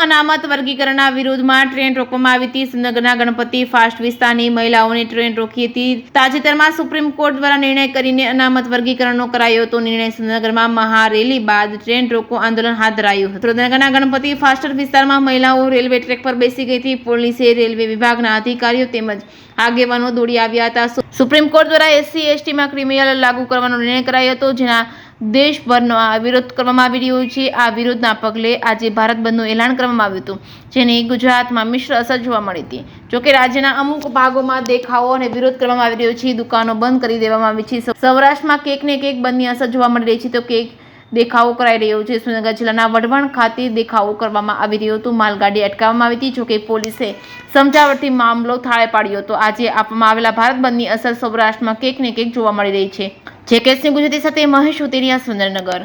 અનામત વર્ગીકરણના વિરોધમાં ટ્રેન રોકવામાં આવી હતી. સુરેન્દ્રનગરના ગણપતિ ફાસ્ટ વિસ્તારની મહિલાઓની ટ્રેન રોકી હતી. તાજેતરમાં સુપ્રીમ કોર્ટ દ્વારા નિર્ણય કરીને અનામત વર્ગીકરણનો કરાયો હતો નિર્ણય. સુરેન્દ્રનગરમાં મહારેલી બાદ ટ્રેન રોકો આંદોલન હાથ ધરાયું હતું. સુરેન્દ્રનગરના ગણપતિ ફાસ્ટ વિસ્તારમાં મહિલાઓ રેલવે ટ્રેક પર બેસી ગઈ હતી. પોલીસે, રેલવે વિભાગના અધિકારીઓ તેમજ આગેવાનો દોડી આવ્યા હતા. સુપ્રીમ કોર્ટ દ્વારા SC/ST માં ક્રિમિનલ લાગુ કરવાનો નિર્ણય કરાયો હતો, જેના દેશભરમાં વિરોધ કરવામાં આવી રહ્યો છે. આ વિરોધના પગલે આજે ભારત બંધનું એલાન કરવામાં આવ્યું હતું, જેની ગુજરાતમાં મિશ્ર અસર જોવા મળી હતી. જોકે રાજ્યના અમુક ભાગોમાં દેખાવો અને વિરોધ કરવામાં આવી રહ્યો છે. દુકાનો બંધ કરી દેવામાં આવી છે. સૌરાષ્ટ્રમાં કેકને કેક બંધની અસર જોવા મળી રહી છે, તો કેક દેખાવો કરાઈ રહ્યો છે. સુરેન્દ્રનગર જિલ્લાના વઢવાણ ખાતે દેખાવો કરવામાં આવી રહ્યો હતો. માલગાડી અટકાવવામાં આવી હતી. જોકે પોલીસે સમજાવટથી મામલો થાળે પાડ્યો હતો. આજે આપવામાં આવેલા ભારત બંધની અસર સૌરાષ્ટ્રમાં કેકને કેક જોવા મળી રહી છે. જે કેસની ગુજરાતી સાથે મહેશ ઉતેરિયા, સુરેન્દ્રનગર.